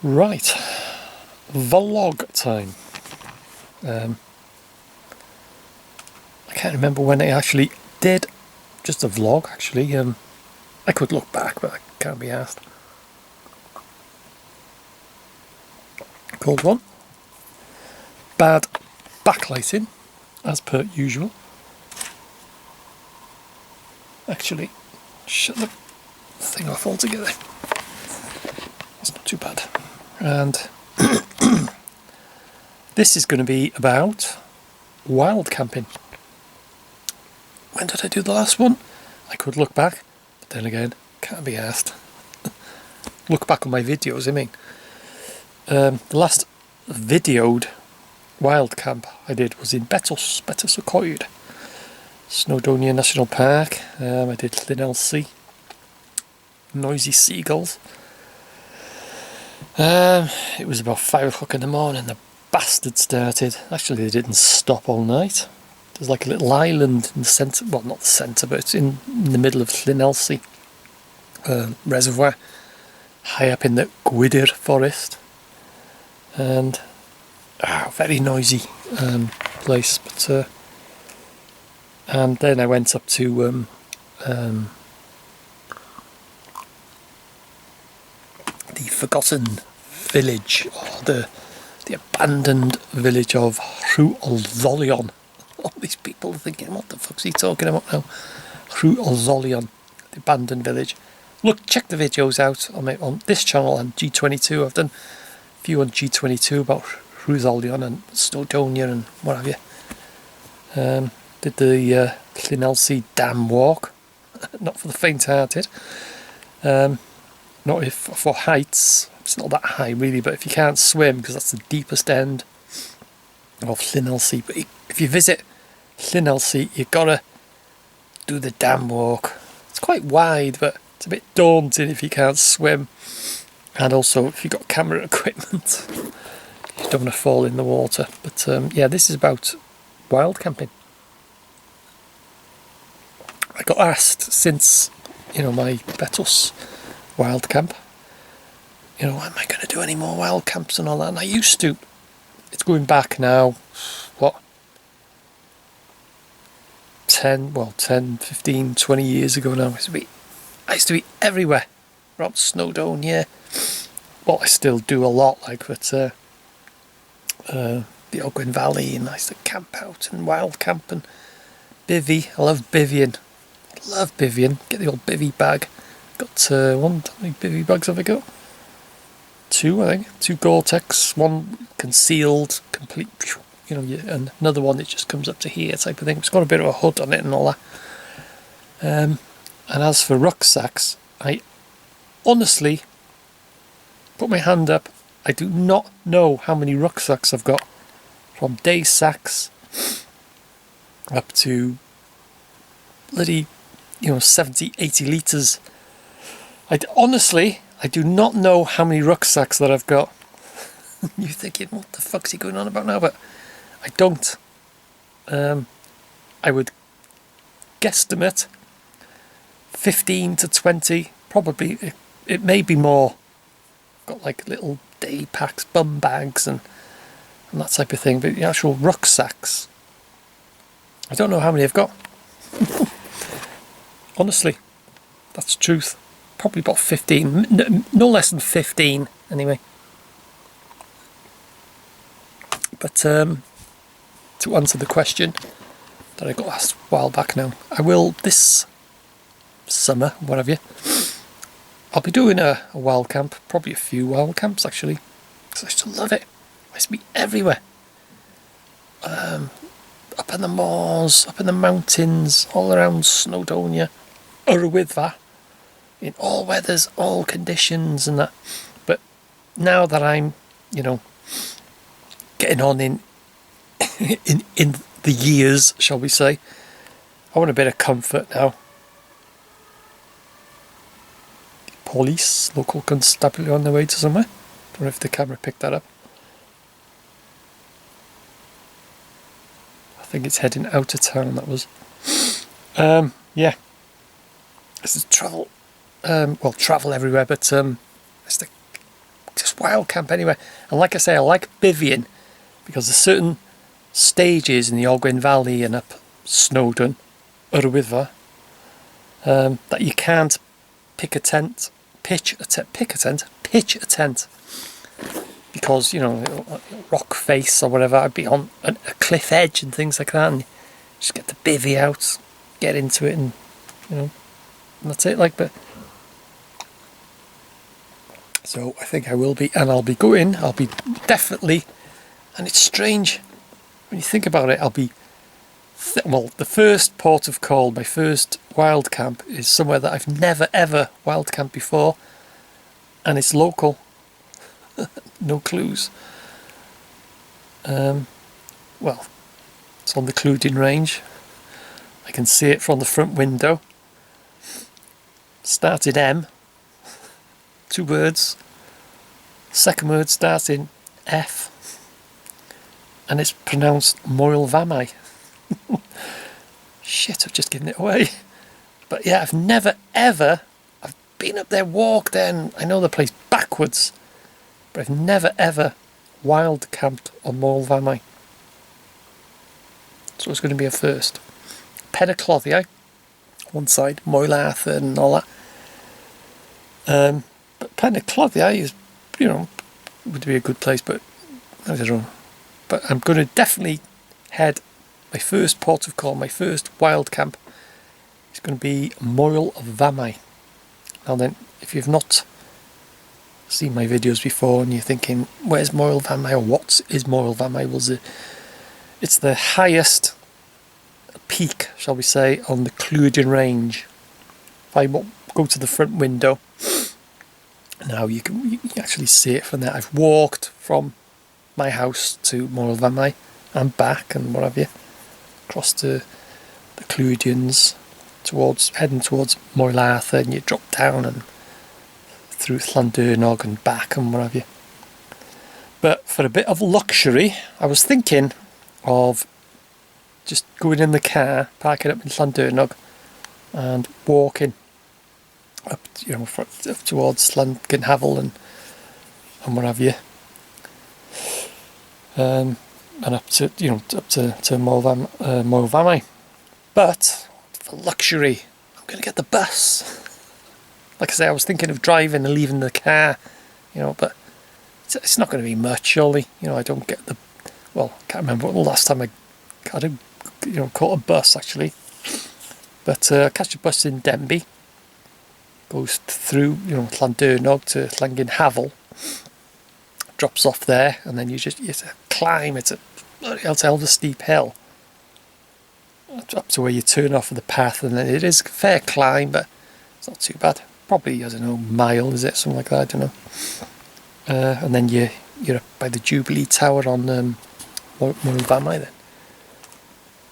Right, vlog time. I can't remember when I actually did just a vlog, actually. I could look back, but I can't be asked. Cold one. Bad backlighting, as per usual. Actually, shut the thing off altogether. That's not too bad. And this is going to be about wild camping. When did I do the last one? I could look back, but then again, can't be asked. Look back on my videos, I mean. The last videoed wild camp I did was in Betws Coed, Snowdonia National Park. I did Llyn, noisy seagulls. It was about 5 o'clock in the morning, the bastard started. Actually, they didn't stop all night. There's like a little island in the centre, well, not the centre, but it's in the middle of Llyn reservoir, high up in the Gwydir forest. And very noisy place. But and then I went up to the forgotten village, or the abandoned village of Rucksacks. All these people are thinking, what the fuck's he talking about now? Rucksacks, the abandoned village. Look, check the videos out on this channel and G22. I've done a few on G22 about Rucksacks and Snowdonia and what have you. Did the Llyn dam walk. Not for the faint-hearted. Not if for heights. It's not that high really, but if you can't swim, because that's the deepest end of Llyn. But if you visit Llyn, you've got to do the dam walk. It's quite wide, but it's a bit daunting if you can't swim. And also if you've got camera equipment, you don't want to fall in the water. But yeah, this is about wild camping. I got asked since, my Betws wild camp, am I going to do any more wild camps and all that? And I used to. It's going back now, 10, 15, 20 years ago now. I used to be everywhere around Snowdonia. Well, I still do a lot, but the Ogwen Valley, and I used to camp out and wild camp and bivvy. I love bivvying. Get the old bivvy bag. Got how many bivvy bags have I got? 2, I think. 2 Gore-Tex, one concealed, complete, and another one that just comes up to here type of thing. It's got a bit of a hood on it and all that. And as for rucksacks, I honestly put my hand up. I do not know how many rucksacks I've got, from day sacks up to bloody 70, 80 litres. Honestly, I do not know how many rucksacks that I've got. You're thinking, what the fuck's he going on about now? But I don't. I would guesstimate 15 to 20, probably. It may be more. Got like little day packs, bum bags and that type of thing. But the actual rucksacks, I don't know how many I've got. Honestly, that's the truth. Probably about 15, no less than 15 anyway. But to answer the question that I got asked a while back now, I will this summer, what have you. I'll be doing a wild camp, probably a few wild camps actually, because I used to love it. I used to be everywhere. Up in the moors, up in the mountains, all around Snowdonia, Urwyddfa, in all weathers, all conditions and that. But now that I'm, getting on in the years, shall we say, I want a bit of comfort now. Police, local constabulary on their way to somewhere. Don't know if the camera picked that up. I think it's heading out of town, that was. Yeah. This is travel. Travel everywhere, but just wild camp anywhere. And like I say, I like bivvying because there's certain stages in the Ogwen Valley and up Snowdon, Urwyddfa, that you can't pitch a tent, because, you know, rock face or whatever, I'd be on a cliff edge and things like that, and you just get the bivvy out, get into it, and, you know, and that's it. Like, but so I think I will be, and I'll be definitely, and it's strange when you think about it, I'll be, well, the first port of call, my first wild camp, is somewhere that I've never ever wild camped before, and it's local. No clues. Well, it's on the Clwydyn range. I can see it from the front window. Started M, 2 words. Second word starts in F, and it's pronounced Moel Famau. Shit, I've just given it away. But yeah, I've never ever, I've been up there, walked there, and I know the place backwards, but I've never ever wild camped on Moel Famau. So it's going to be a first. Penacloddiau, one side, Moel Arthur and all that. But Penacloddiau is, you know, would be a good place, but I don't know. But I'm going to definitely head, my first port of call, my first wild camp, is going to be Moel Famau. Now then, if you've not seen my videos before and you're thinking, where's Moel Famau, or what is Moel Famau? Well, it's the highest peak, shall we say, on the Clwydyn range. If I go to the front window, now you can actually see it from there. I've walked from my house to Moel Famau and back and what have you, across to the Clwydyns, heading towards Moel Arthur, and you drop down and through Llandurnog and back and what have you. But for a bit of luxury, I was thinking of just going in the car, parking up in Llandurnog, and walking up, you know, up towards Llangenhavel and what have you, and up to, you know, up to Moel Famau. But for luxury, I'm going to get the bus. Like I say, I was thinking of driving and leaving the car, you know, but it's not going to be much, surely. You know, I don't get the, well, I can't remember the last time I caught a bus actually. But I catch a bus in Denbigh, goes through, you know, Llandurnog to Llangenhavel, drops off there, and then it's a climb. It's a hell of a steep hill up to where you turn off of the path, and then it is a fair climb, but it's not too bad. Probably, I don't know, mile, is it? Something like that, I don't know. And then you're up by the Jubilee Tower on Moel Famau then.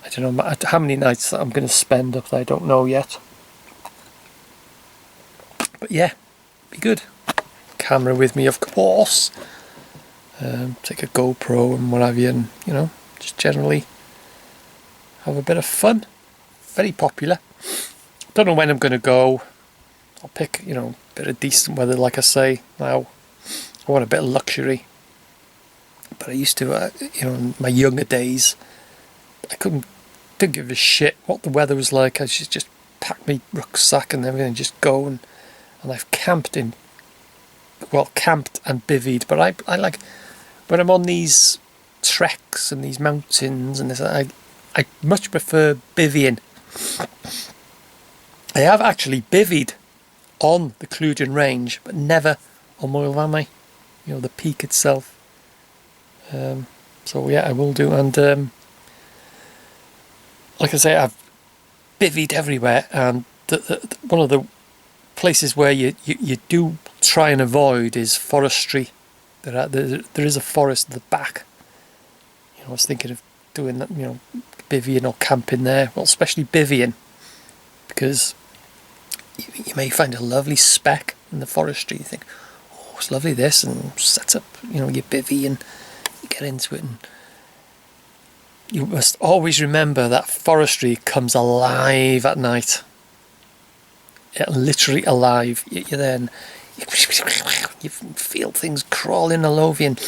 I don't know how many nights that I'm going to spend up there, I don't know yet. But yeah, be good. Camera with me, of course. Take a GoPro and what have you, and, you know, just generally have a bit of fun. Very popular. Don't know when I'm going to go. I'll pick, you know, a bit of decent weather, like I say. Now, I want a bit of luxury. But I used to, you know, in my younger days, didn't give a shit what the weather was like. I should just pack my rucksack and everything and just go. And I've camped and bivvied. But I like, when I'm on these treks and these mountains and this, I much prefer bivvying. I have actually bivvied on the Clwydyn range, but never on Moel Famau, you know, the peak itself. So yeah, I will do. And like I say, I've bivvied everywhere, and one of the places where you do try and avoid is forestry. There is a forest at the back. You know, I was thinking of doing that, you know, bivvying or camping there. Well, especially bivvying, because you may find a lovely speck in the forestry. You think, oh, it's lovely this, and set up, you know, your bivvy and you get into it. And you must always remember that forestry comes alive at night. Yeah, literally alive. You're then, you feel things crawling all over you, and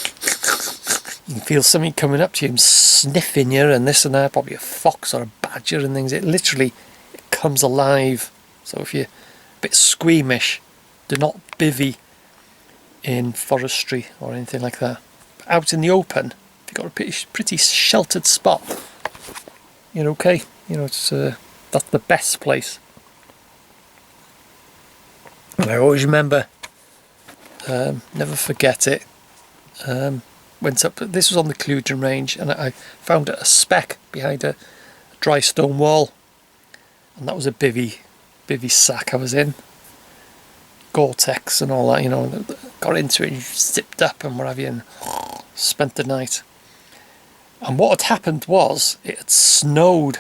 you can feel something coming up to you and sniffing you and this and that, probably a fox or a badger and things. It literally comes alive. So if you're a bit squeamish, do not bivvy in forestry or anything like that. But out in the open, if you've got a pretty sheltered spot, you're okay. You know, it's that's the best place. And I always remember, never forget it. Went up. This was on the Cludian range, and I found a speck behind a dry stone wall, and that was a bivvy sack I was in. Gore-Tex and all that, you know. Got into it, and zipped up and what have you, and spent the night. And what had happened was it had snowed,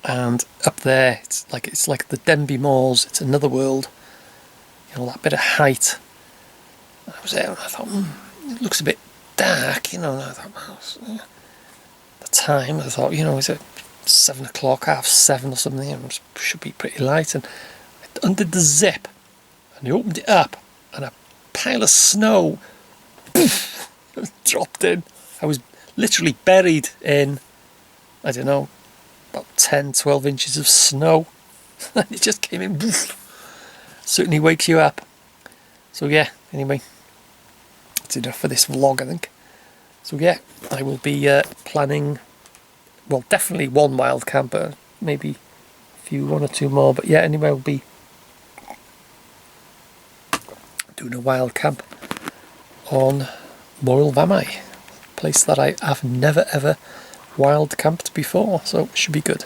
and up there it's like the Denby Moors. It's another world, you know, that bit of height. And I was there, and I thought, it looks a bit dark, you know. And I thought, well, the time, I thought, you know, is it 7 o'clock, 7:30 or something? It should be pretty light. And I undid the zip, and I opened it up, and a pile of snow dropped in. I was literally buried in, I don't know, about 10-12 inches of snow. It just came in. Certainly wakes you up. So yeah, anyway, that's enough for this vlog, I think. So yeah, I will be planning, well, definitely one wild camper, maybe one or two more, but yeah, anyway, I'll be doing a wild camp on Moel Famau, place that I have never ever wild camped before, so it should be good.